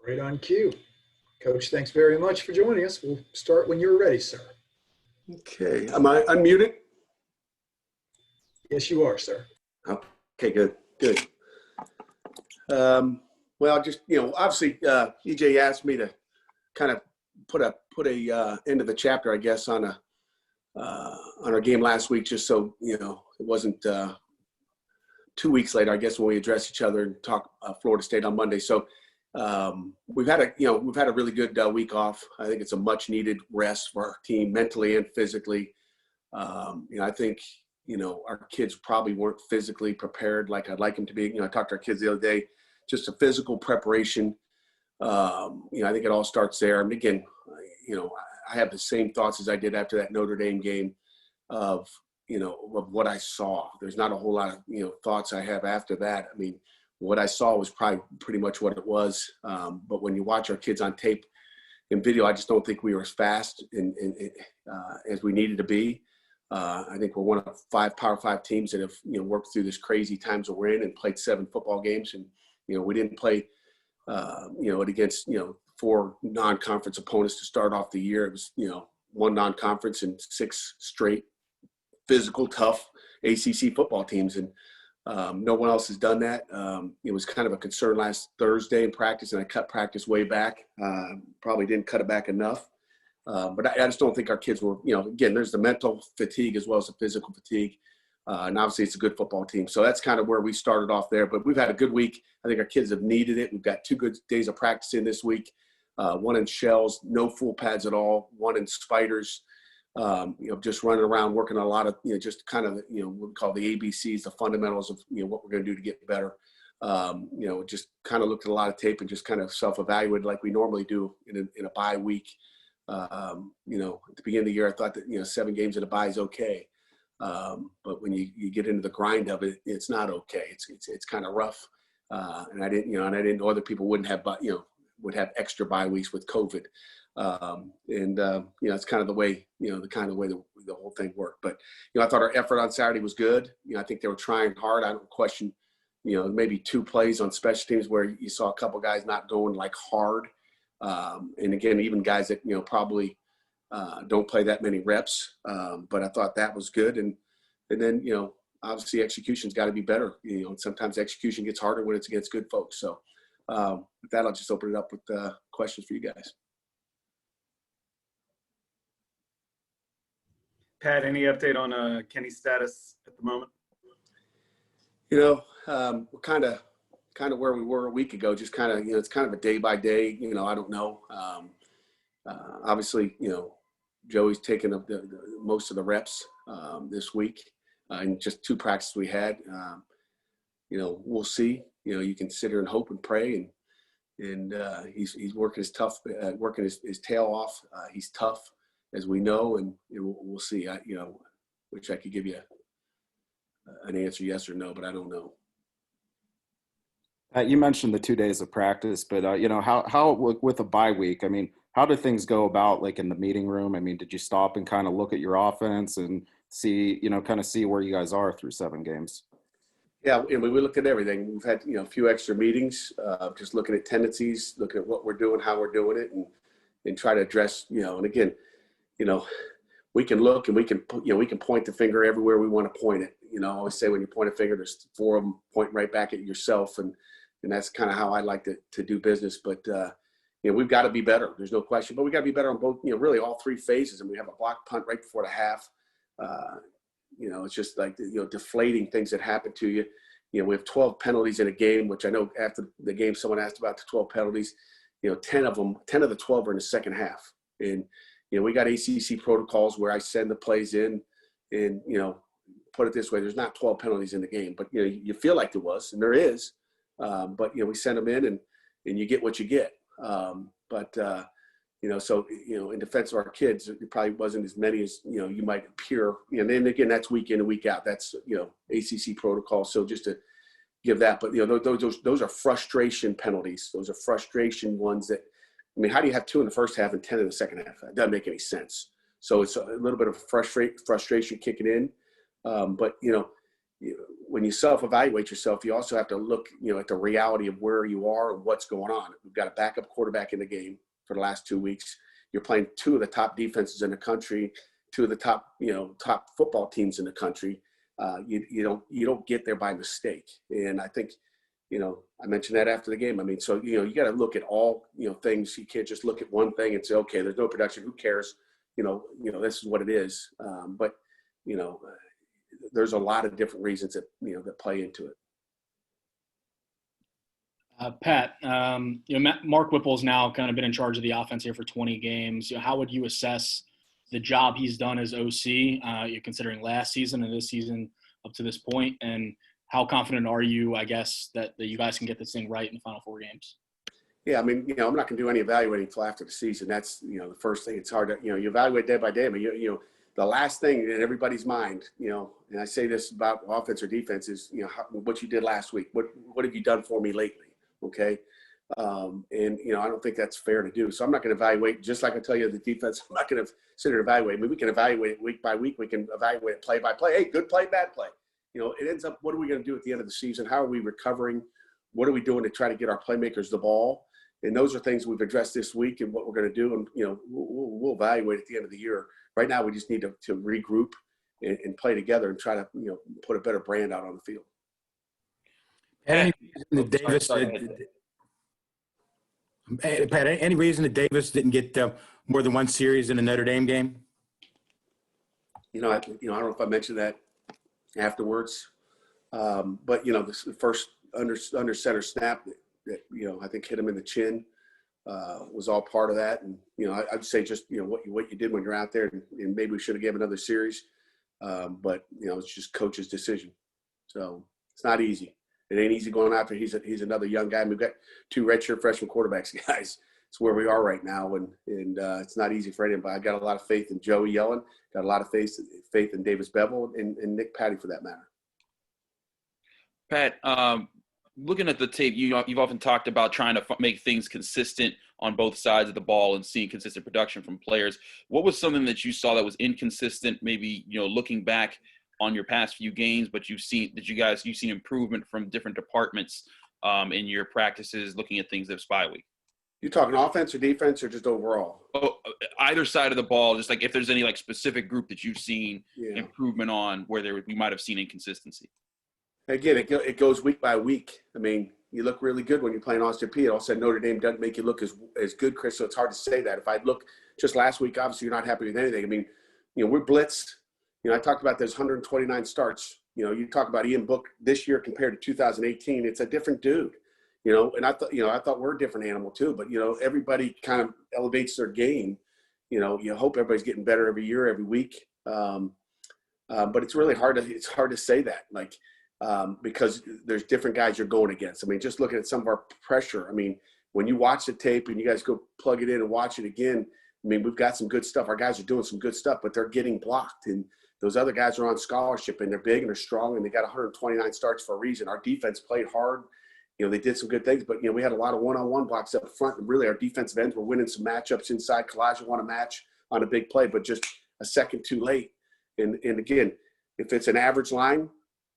Right on cue. Coach, thanks very much for joining us. We'll start when you're ready, sir. Okay. Am I unmuted? Yes, you are, sir. Okay, good. Well, just, obviously, EJ asked me to kind of put a end of the chapter, I guess, on our game last week, just so, it wasn't 2 weeks later, I guess, when we address each other and talk Florida State on Monday. So we've had a really good week off. I think it's a much needed rest for our team mentally and physically. I think, our kids probably weren't physically prepared like I'd like them to be. I talked to our kids the other day, just a physical preparation. I think it all starts there. And again, I have the same thoughts as I did after that Notre Dame game of what I saw. There's not a whole lot of, thoughts I have after that. I mean, what I saw was probably pretty much what it was. But when you watch our kids on tape and video, I just don't think we were as fast as we needed to be. I think we're one of 5 Power 5 teams that have, worked through this crazy times that we're in and played 7 football games. And, we didn't play, it against, 4 non-conference opponents to start off the year. It was, 1 non-conference and 6 straight physical, tough ACC football teams. And no one else has done that. It was kind of a concern last Thursday in practice, and I cut practice way back. Probably didn't cut it back enough. But I just don't think our kids were, again, there's the mental fatigue as well as the physical fatigue. And obviously it's a good football team. So that's kind of where we started off there. But we've had a good week. I think our kids have needed it. We've got 2 good days of practice in this week. 1 in shells, no full pads at all. 1 in spiders. Just running around, working on a lot of, just kind of, what we call the ABCs, the fundamentals of, what we're going to do to get better. Just kind of looked at a lot of tape and just kind of self-evaluated like we normally do in a bye week. At the beginning of the year, I thought that, 7 games in a bye is okay. But when you get into the grind of it, it's not okay. It's kind of rough. And I didn't know other people wouldn't have, would have extra bye weeks with COVID. It's kind of the way, the whole thing worked. But, I thought our effort on Saturday was good. I think they were trying hard. I don't question, maybe 2 plays on special teams where you saw a couple guys not going like hard. And again, even guys that, probably don't play that many reps. But I thought that was good. And then, obviously execution's got to be better. Sometimes execution gets harder when it's against good folks. So with that, I'll just open it up with questions for you guys. Pat, any update on Kenny's status at the moment? We're kind of where we were a week ago, just kind of, it's kind of a day by day, I don't know. Obviously, Joey's taken up the most of the reps this week and just 2 practices we had. We'll see. You can sit here and hope and pray, and he's working his tail off. He's tough, as we know, and we'll see. Wish I could give you an answer, yes or no, but I don't know. You mentioned the 2 days of practice, but how with a bye week? I mean, how did things go about, like in the meeting room? I mean, did you stop and kind of look at your offense and see, kind of see where you guys are through 7 games? Yeah, and we looked at everything. We've had a few extra meetings, just looking at tendencies, looking at what we're doing, how we're doing it, and try to address. And again, we can look and we can point the finger everywhere we want to point it. I always say when you point a finger, there's 4 of them pointing right back at yourself, and that's kind of how I like to do business. But we've got to be better. There's no question. But we got to be better on both. Really all 3 phases. And we have a block punt right before the half. It's just like deflating things that happen to you. We have 12 penalties in a game, which I know after the game someone asked about the 12 penalties. 10 of the 12 are in the second half. And we got ACC protocols where I send the plays in, and put it this way, there's not 12 penalties in the game, but you feel like there was, and there is. But we send them in, and you get what you get. So in defense of our kids, it probably wasn't as many as you might appear. And then again, that's week in and week out. That's ACC protocol. So just to give that, but those are frustration penalties. Those are frustration ones that. I mean, how do you have 2 in the first half and 10 in the second half? That doesn't make any sense. So it's a little bit of frustration kicking in. But when you self-evaluate yourself, you also have to look, at the reality of where you are and what's going on. We've got a backup quarterback in the game for the last 2 weeks. You're playing two of the top defenses in the country, two of the top football teams in the country. You don't get there by mistake. And I think, I mentioned that after the game. I mean, so, you got to look at all, things. You can't just look at one thing and say, okay, there's no production. Who cares? This is what it is. But there's a lot of different reasons that, that play into it. Pat, Mark Whipple's now kind of been in charge of the offense here for 20 games. How would you assess the job he's done as OC, considering last season and this season up to this point? And how confident are you, I guess, that you guys can get this thing right in the final 4 games? Yeah, I mean, I'm not going to do any evaluating until after the season. That's, the first thing. It's hard to, you evaluate day by day. I mean, the last thing in everybody's mind, and I say this about offense or defense is, what you did last week. What have you done for me lately? Okay. And, I don't think that's fair to do. So I'm not going to evaluate, just like I tell you the defense, I'm not going to sit there and evaluate. I mean, we can evaluate it week by week. We can evaluate it play by play. Hey, good play, bad play. It ends up, what are we going to do at the end of the season? How are we recovering? What are we doing to try to get our playmakers the ball? And those are things we've addressed this week and what we're going to do. And, we'll evaluate at the end of the year. Right now, we just need to regroup and play together and try to, put a better brand out on the field. Any reason that Davis didn't get more than one series in the Notre Dame game? I don't know if I mentioned that afterwards, but the first under center snap that I think hit him in the chin was all part of that. And I'd say just what you did when you're out there, and maybe we should have given another series, but it's just coach's decision. So it's not easy. It ain't easy going after. He's another young guy. We've got 2 redshirt freshman quarterbacks, guys. It's where we are right now, and it's not easy for anybody. I got a lot of faith in Joey Yellen. Got a lot of faith in Davis Bevel and Nick Patty for that matter. Pat, looking at the tape, you've often talked about trying to make things consistent on both sides of the ball and seeing consistent production from players. What was something that you saw that was inconsistent? Maybe looking back on your past few games, but you've seen improvement from different departments in your practices, looking at things this bye week. You talking offense or defense or just overall? Oh, either side of the ball, just like if there's any specific group that you've seen improvement on where we might have seen inconsistency. Again, it goes week by week. I mean, you look really good when you're playing Austin Peay. All of a sudden, Notre Dame doesn't make you look as good, Chris, so it's hard to say that. If I look just last week, obviously you're not happy with anything. I mean, we're blitzed. I talked about those 129 starts. You talk about Ian Book this year compared to 2018. It's a different dude. And I thought we're a different animal too. But everybody kind of elevates their game. You hope everybody's getting better every year, every week. But it's really hard to say that, because there's different guys you're going against. I mean, just looking at some of our pressure. I mean, when you watch the tape and you guys go plug it in and watch it again, I mean, we've got some good stuff. Our guys are doing some good stuff, but they're getting blocked. And those other guys are on scholarship, and they're big and they're strong, and they got 129 starts for a reason. Our defense played hard. They did some good things, but, we had a lot of one-on-one blocks up front, and really our defensive ends were winning some matchups inside. Kalijah won a match on a big play, but just a second too late. And again, if it's an average line,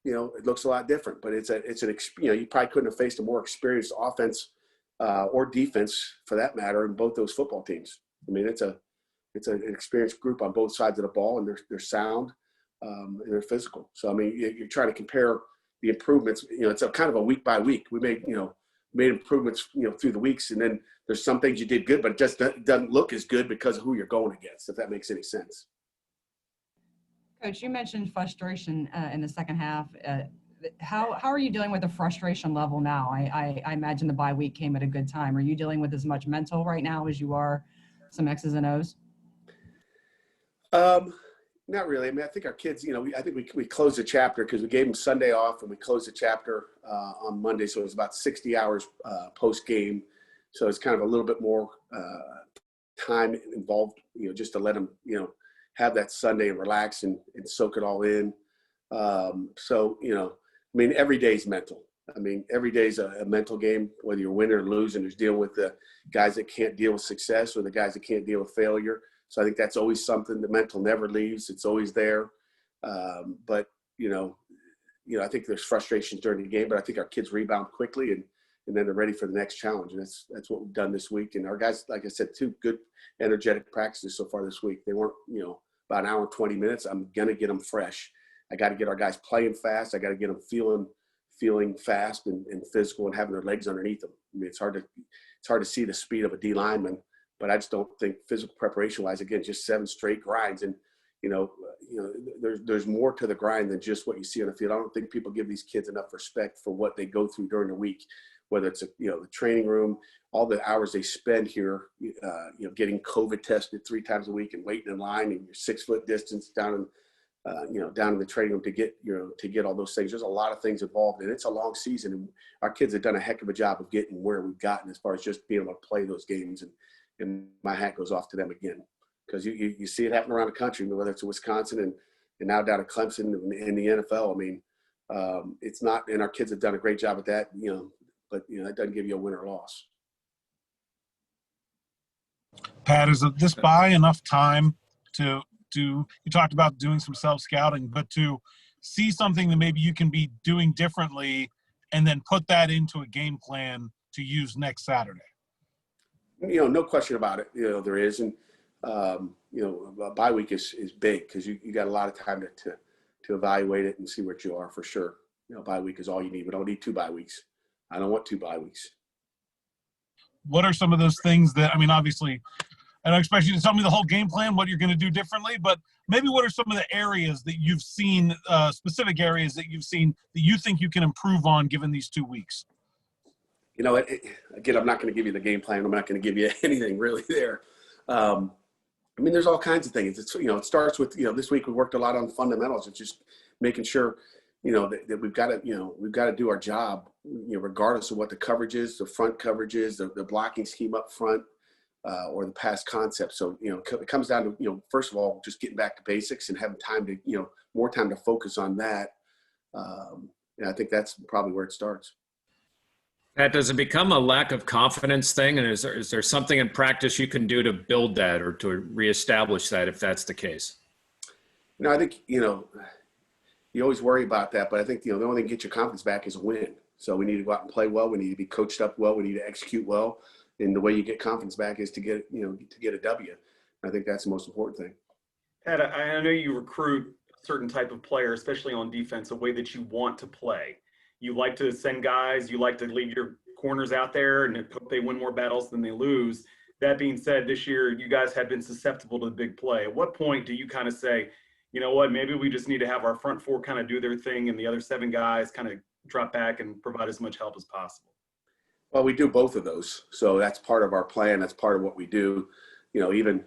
it looks a lot different, but you probably couldn't have faced a more experienced offense or defense for that matter in both those football teams. I mean, it's an experienced group on both sides of the ball, and they're sound and they're physical. So, I mean, you're trying to compare the improvements. It's a kind of a week by week. We made improvements, through the weeks, and then there's some things you did good, but it just doesn't look as good because of who you're going against, if that makes any sense. Coach, you mentioned frustration in the second half. How are you dealing with the frustration level now? I imagine the bye week came at a good time. Are you dealing with as much mental right now as you are some X's and O's? Not really. I mean, I think our kids, I think we closed the chapter because we gave them Sunday off, and we closed the chapter on Monday. So it was about 60 hours post game. So it's kind of a little bit more time involved, just to let them, have that Sunday and relax and soak it all in. So, I mean, every day's mental. I mean, every day's a mental game, whether you're winning or losing. There's dealing with the guys that can't deal with success or the guys that can't deal with failure. So I think that's always something. The mental never leaves. It's always there. But, I think there's frustrations during the game, but I think our kids rebound quickly and then they're ready for the next challenge. And that's what we've done this week. And our guys, like I said, 2 good energetic practices so far this week. They weren't, about an hour and 20 minutes. I'm going to get them fresh. I got to get our guys playing fast. I got to get them feeling fast and physical and having their legs underneath them. I mean, it's hard to see the speed of a D lineman, but I just don't think physical preparation wise, again, just 7 straight grinds. And, there's more to the grind than just what you see on the field. I don't think people give these kids enough respect for what they go through during the week, whether it's, the training room, all the hours they spend here, getting COVID tested 3 times a week and waiting in line and your 6-foot distance down in the training room to get all those things. There's a lot of things involved, and it's a long season. And our kids have done a heck of a job of getting where we've gotten as far as just being able to play those games. And my hat goes off to them again, because you see it happen around the country, whether it's in Wisconsin and now down at Clemson in the NFL. I mean, it's not, and our kids have done a great job at that, but that doesn't give you a win or loss. Pat, is this bye enough time to you talked about doing some self-scouting, but to see something that maybe you can be doing differently and then put that into a game plan to use next Saturday? No question about it. There is. And, a bye week is big because you got a lot of time to evaluate it and see what you are for sure. Bye week is all you need. We don't need 2 bye weeks. I don't want 2 bye weeks. What are some of those things that, obviously, I don't expect you to tell me the whole game plan, what you're going to do differently, but maybe what are some of the areas that you've seen, specific areas that you've seen that you think you can improve on given these 2 weeks? Again, I'm not going to give you the game plan. I'm not going to give you anything really there. There's all kinds of things. It starts with, this week we worked a lot on fundamentals and just making sure, that we've got to do our job, regardless of what the coverage is, the front coverage is, the blocking scheme up front, or the pass concept. So, it comes down to, first of all, just getting back to basics and having time to, more time to focus on that. And I think that's probably where it starts. Pat, does it become a lack of confidence thing? And is there something in practice you can do to build that or to reestablish that if that's the case? I think, you always worry about that, but I think, the only thing to get your confidence back is a win. So we need to go out and play well. We need to be coached up well. We need to execute well. And the way you get confidence back is to get a W. I think that's the most important thing. Pat, I know you recruit a certain type of player, especially on defense, a way that you want to play. You like to send guys, you like to leave your corners out there and hope they win more battles than they lose. That being said, this year you guys have been susceptible to the big play. At what point do you kind of say, you know what, maybe we just need to have our front 4 kind of do their thing and the other 7 guys kind of drop back and provide as much help as possible? Well, we do both of those. So that's part of our plan. That's part of what we do. You can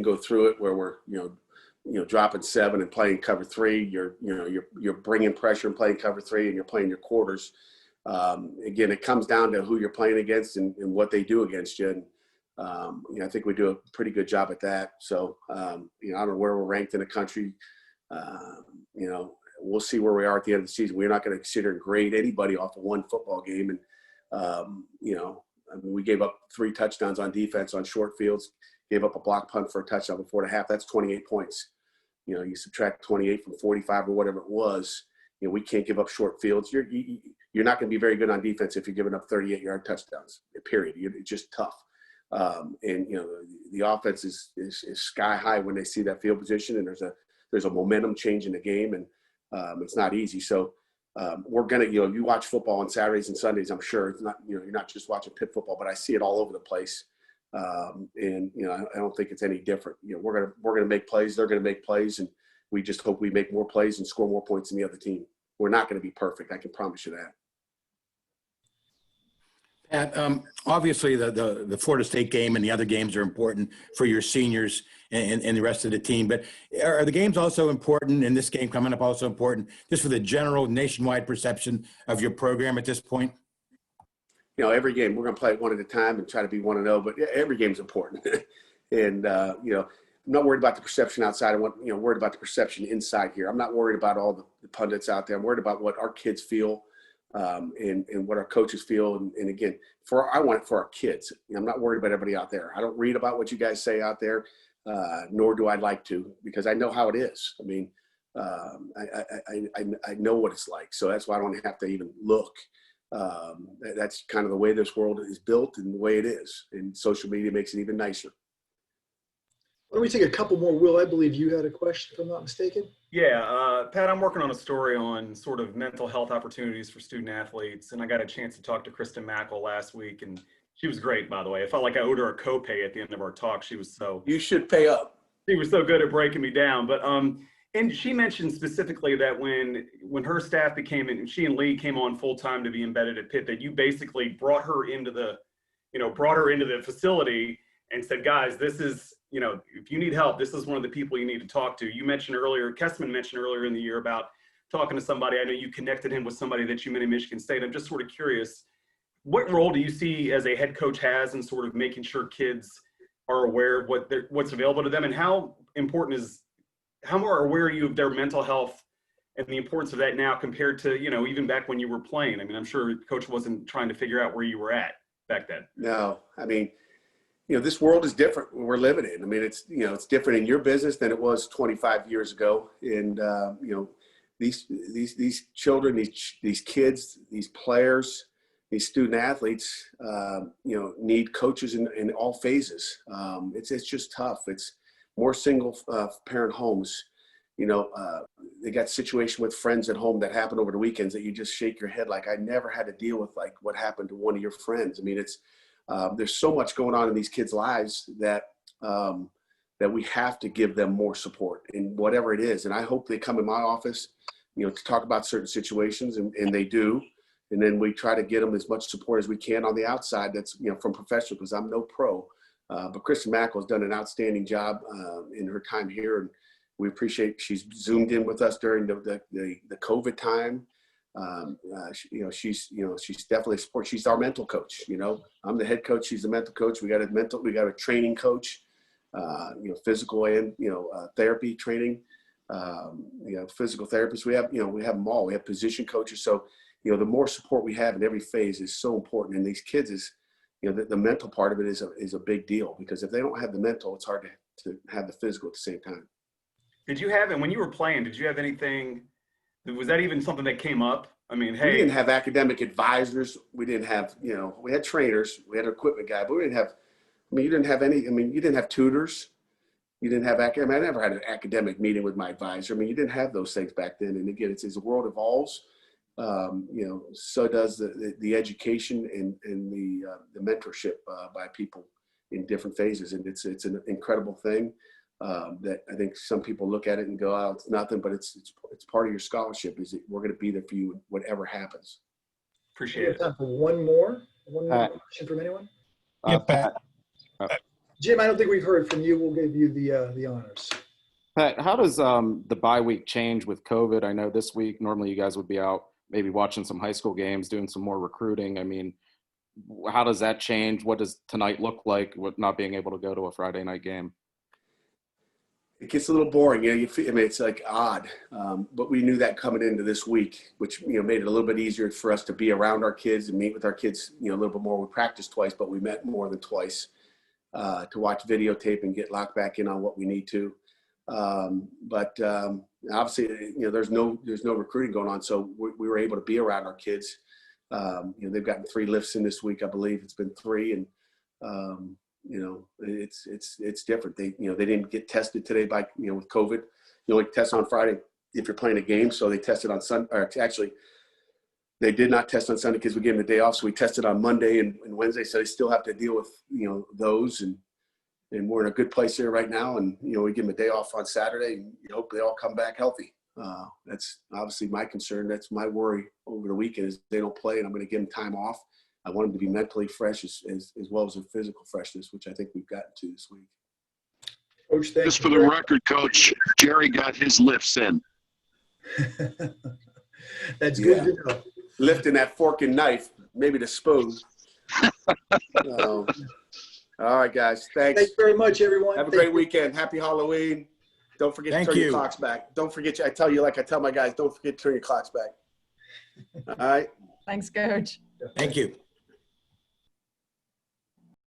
go through it where we're, dropping 7 and playing cover 3. You're bringing pressure and playing cover 3 and you're playing your quarters. Again, it comes down to who you're playing against and what they do against you. And, I think we do a pretty good job at that. So, I don't know where we're ranked in the country. We'll see where we are at the end of the season. We're not going to consider and grade anybody off of 1 football game. And, we gave up 3 touchdowns on defense on short fields, gave up a block punt for a touchdown before the half. That's 28 points. You subtract 28 from 45 or whatever it was. We can't give up short fields. You're not going to be very good on defense if you're giving up 38-yard touchdowns, period. It's just tough. The offense is sky high when they see that field position, and there's a momentum change in the game, and it's not easy. So we're going to, you watch football on Saturdays and Sundays, I'm sure it's not, you're not just watching Pitt football, but I see it all over the place. I don't think it's any different. We're going to make plays. They're going to make plays, and we just hope we make more plays and score more points than the other team. We're not going to be perfect. I can promise you that. Pat, obviously the Florida State game and the other games are important for your seniors and the rest of the team. But are the games also important, and this game coming up also important, just for the general nationwide perception of your program at this point? Every game we're going to play it one at a time and try to be 1-0, but every game's important. And, I'm not worried about the perception outside. I'm worried about the perception inside here. I'm not worried about all the pundits out there. I'm worried about what our kids feel. And what our coaches feel. And again, I want it for our kids. I'm not worried about everybody out there. I don't read about what you guys say out there, nor do I like to, because I know how it is. I know what it's like. So that's why I don't have to even look. That's kind of the way this world is built and the way it is. And social media makes it even nicer. Why don't we take a couple more? Will, I believe you had a question, if I'm not mistaken. Yeah, Pat, I'm working on a story on sort of mental health opportunities for student athletes, and I got a chance to talk to Kristen Mackel last week, and she was great, by the way. I felt like I owed her a copay at the end of our talk. She was so You should pay up. She was so good at breaking me down. But and she mentioned specifically that when her staff became, and she and Lee came on full time to be embedded at Pitt, that you basically brought her into the facility and said, guys, this is, if you need help, this is one of the people you need to talk to. You mentioned earlier, Kessman mentioned earlier in the year about talking to somebody. I know you connected him with somebody that you met in Michigan State. I'm just sort of curious, what role do you see as a head coach has in sort of making sure kids are aware of what's available to them, and how more aware are you of their mental health and the importance of that now compared to, even back when you were playing? I mean, I'm sure coach wasn't trying to figure out where you were at back then. No, I mean, this world is different. We're living in. I mean, it's different in your business than it was 25 years ago. And, these children, these kids, these players, these student athletes, need coaches in all phases. It's just tough. It's more single parent homes. They got situation with friends at home that happen over the weekends that you just shake your head like, I never had to deal with like what happened to one of your friends. I mean, there's so much going on in these kids' lives that we have to give them more support in whatever it is. And I hope they come in my office, to talk about certain situations, and they do. And then we try to get them as much support as we can on the outside. That's, from professional, because I'm no pro. But Kristen Mackel has done an outstanding job in her time here. And we appreciate she's zoomed in with us during the COVID time. She's definitely a support. She's our mental coach. I'm the head coach. She's the mental coach. We got a training coach, physical and, therapy training, physical therapists. We have them all. We have position coaches. So, the more support we have in every phase is so important. And these kids is, the mental part of it is a big deal, because if they don't have the mental, it's hard to have the physical at the same time. Did you have, and when you were playing, did you have anything, was that even something that came up? I mean, hey. We didn't have academic advisors. We didn't have, we had trainers. We had an equipment guy, but we didn't have, you didn't have tutors. You didn't have, I never had an academic meeting with my advisor. You didn't have those things back then. And again, as the world evolves, so does the education and the mentorship by people in different phases. And it's an incredible thing that I think some people look at it and go, oh, it's nothing, but it's part of your scholarship. Is that we're going to be there for you whatever happens. Appreciate it. Time for one more question from anyone. Yeah, Pat. Jim, I don't think we've heard from you. We'll give you the honors. Pat, how does the bye week change with COVID? I know this week normally you guys would be out maybe watching some high school games, doing some more recruiting. I mean, how does that change? What does tonight look like with not being able to go to a Friday night game? It gets a little boring. It's like odd, but we knew that coming into this week, which, made it a little bit easier for us to be around our kids and meet with our kids, a little bit more. We practiced twice, but we met more than twice to watch videotape and get locked back in on what we need to. But obviously, there's no recruiting going on. So we were able to be around our kids. They've gotten 3 lifts in this week. I believe it's been 3. And, it's different. They didn't get tested today with COVID. You only test on Friday if you're playing a game. So they tested on Sunday, or actually they did not test on Sunday because we gave them the day off. So we tested on Monday and Wednesday. So they still have to deal with, those, and we're in a good place here right now. And, we give them a day off on Saturday, and you hope they all come back healthy. That's obviously my concern. That's my worry over the weekend is they don't play, and I'm going to give them time off. I want them to be mentally fresh as well as their physical freshness, which I think we've gotten to this week. Coach, thank Just you. for the record, Coach, Jerry got his lifts in. That's good to know. Lifting that fork and knife, maybe the spoon. All right, guys. Thanks. Thanks very much, everyone. Have a great weekend. Happy Halloween. Don't forget to turn your clocks back. Don't forget, I tell my guys, don't forget to turn your clocks back. All right. Thanks, Coach. Thank you.